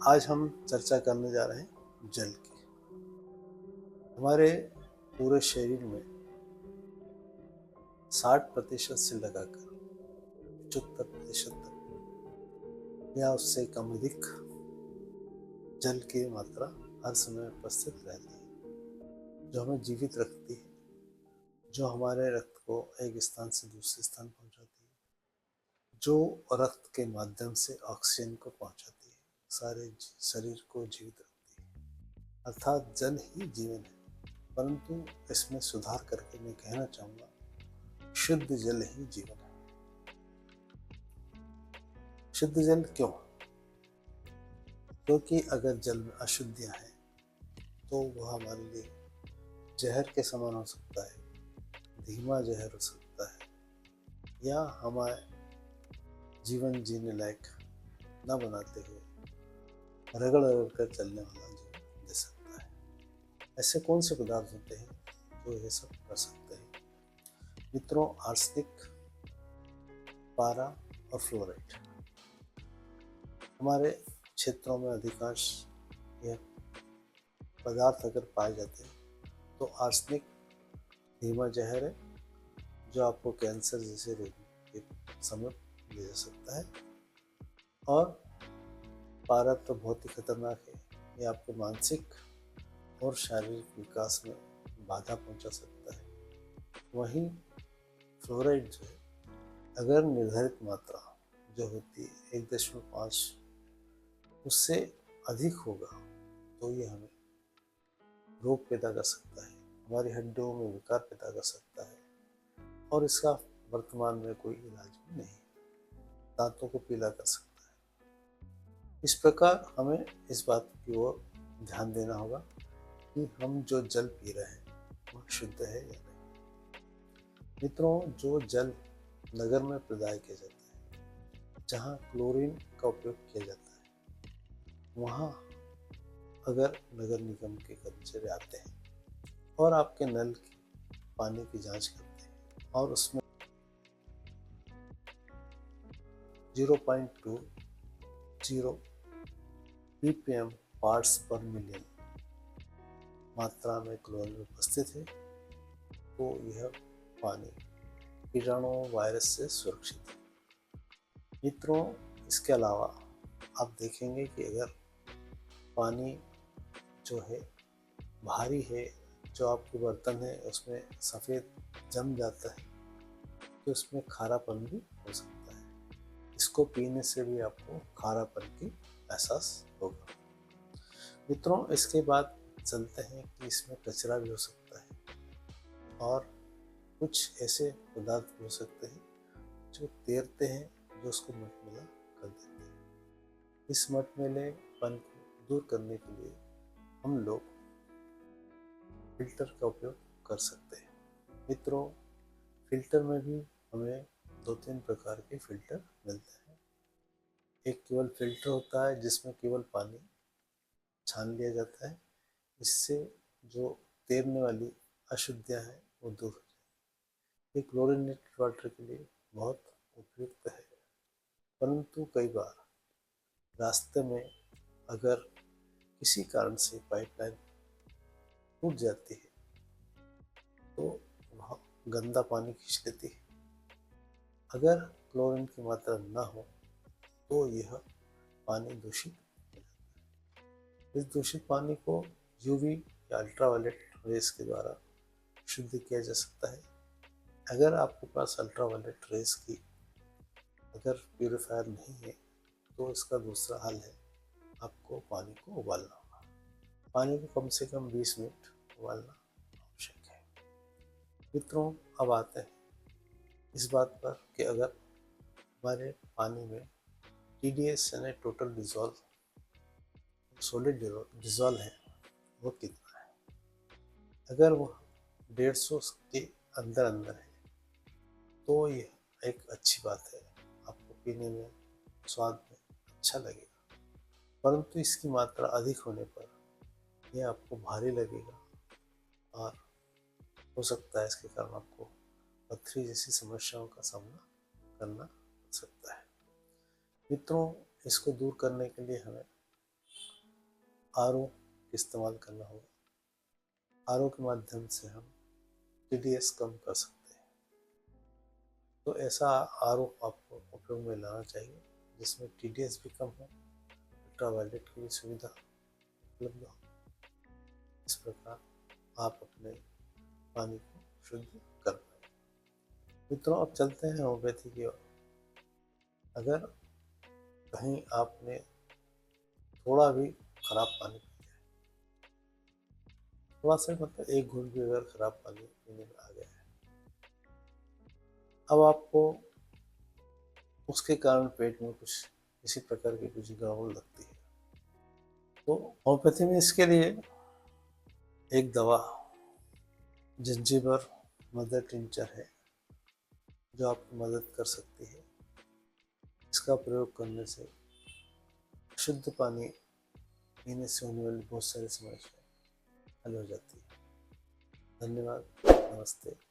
आज हम चर्चा करने जा रहे हैं जल की। हमारे पूरे शरीर में 60% से लगाकर 75% तक या उससे कम अधिक जल की मात्रा हर समय उपस्थित रहती है, जो हमें जीवित रखती है, जो हमारे रक्त को एक स्थान से दूसरे स्थान पहुंचाती है, जो रक्त के माध्यम से ऑक्सीजन को पहुंचाती है, सारे शरीर को जीवित रखती है। अर्थात जल ही जीवन है। परंतु इसमें सुधार करके मैं कहना चाहूँगा, शुद्ध जल ही जीवन है। शुद्ध जल क्यों? क्योंकि अगर जल में अशुद्धियाँ हैं तो वह हमारे लिए जहर के समान हो सकता है, धीमा जहर हो सकता है, या हमारे जीवन जीने लायक न बनाते हुए रगड़ रगड़ कर चलने वाला जीवन दे सकता है। ऐसे कौन से पदार्थ होते हैं जो ये सब कर सकते हैं? मित्रों, आर्सेनिक, पारा और फ्लोराइड हमारे क्षेत्रों में अधिकांश यह पदार्थ अगर पाए जाते हैं तो आर्सेनिक धीमा जहर है जो आपको कैंसर जैसे रोग के समय ले जा सकता है, और पारा तो बहुत ही खतरनाक है। ये आपके मानसिक और शारीरिक विकास में बाधा पहुंचा सकता है। वहीं फ्लोराइड जो है, अगर निर्धारित मात्रा जो होती है 1.5 उससे अधिक होगा तो ये हमें रोग पैदा कर सकता है, हमारी हड्डियों में विकार पैदा कर सकता है, और इसका वर्तमान में कोई इलाज भी नहीं, दांतों को पीला कर सकता है। इस प्रकार हमें इस बात की ओर ध्यान देना होगा कि हम जो जल पी रहे हैं वह शुद्ध है या नहीं। मित्रों, जो जल नगर में प्रदाय किया जाता है, जहाँ क्लोरीन का उपयोग किया जाता है, वहाँ अगर नगर निगम के कर्मचारी आते हैं और आपके नल की पानी की जांच करते हैं और उसमें 0.20 ppm पार्ट्स पर मिलियन मात्रा में क्लोरीन उपस्थित है, तो यह पानी कीटाणु वायरस से सुरक्षित है। मित्रों, इसके अलावा आप देखेंगे कि अगर पानी जो है भारी है, जो आपके बर्तन है उसमें सफ़ेद जम जाता है, तो उसमें खारापन भी हो सकता है। इसको पीने से भी आपको खारापन की एहसास होगा। मित्रों, इसके बाद चलते हैं कि इसमें कचरा भी हो सकता है, और कुछ ऐसे पदार्थ भी हो सकते हैं जो तैरते हैं, जो उसको मटमैला कर देते हैं। इस मटमैलेपन को दूर करने के लिए हम लोग फिल्टर का उपयोग कर सकते हैं। मित्रों, फिल्टर में भी हमें 2-3 प्रकार के फिल्टर मिलते हैं। एक केवल फिल्टर होता है जिसमें केवल पानी छान लिया जाता है, इससे जो तैरने वाली अशुद्धियाँ हैं वो दूर हो जाए। ये क्लोरीनेटेड वाटर के लिए बहुत उपयुक्त है। परंतु कई बार रास्ते में अगर किसी कारण से पाइपलाइन टूट जाती है तो वह गंदा पानी खींच लेती है। अगर क्लोरीन की मात्रा न हो तो यह पानी दूषित हो जाता है। इस दूषित पानी को यूवी या अल्ट्रावायलेट रेस के द्वारा शुद्ध किया जा सकता है। अगर आपके पास अल्ट्रावायलेट रेस की अगर प्यूरिफायर नहीं है तो इसका दूसरा हल है, आपको पानी को उबालना होगा। पानी को कम से कम 20 मिनट उबालना आवश्यक है। मित्रों, अब आते हैं इस बात पर कि अगर हमारे पानी में TDS यानी टोटल डिजॉल्व सॉलिड डिजॉल्व है वो कितना है। अगर वह 150 के अंदर अंदर है तो यह एक अच्छी बात है, आपको पीने में स्वाद में अच्छा लगेगा। परंतु इसकी मात्रा अधिक होने पर यह आपको भारी लगेगा और हो सकता है इसके कारण आपको पथरी जैसी समस्याओं का सामना करना पड़ सकता है। मित्रों, इसको दूर करने के लिए हमें आरओ इस्तेमाल करना होगा। आरओ के माध्यम से हम टीडीएस कम कर सकते हैं। तो ऐसा आरओ आपको उपयोग में लाना चाहिए जिसमें टीडीएस भी कम हो, अल्ट्रावायलेट की भी सुविधा उपलब्ध हो। इस प्रकार आप अपने पानी को शुद्ध कर पाए। मित्रों, अब चलते हैं होम्योपैथी की ओर। अगर कहीं आपने थोड़ा भी खराब पानी पी लिया, थोड़ा सा मतलब एक घूंट भी अगर खराब पानी पीने में आ गया है, अब आपको उसके कारण पेट में कुछ इसी प्रकार की कुछ गड़बड़ लगती है, तो होम्योपैथी में इसके लिए एक दवा जिंजीबर मदर टिंचर है जो आपकी मदद कर सकती है। इसका प्रयोग करने से शुद्ध पानी पीने से होने वाली बहुत सारी समस्याएं हल हो जाती है। धन्यवाद। नमस्ते।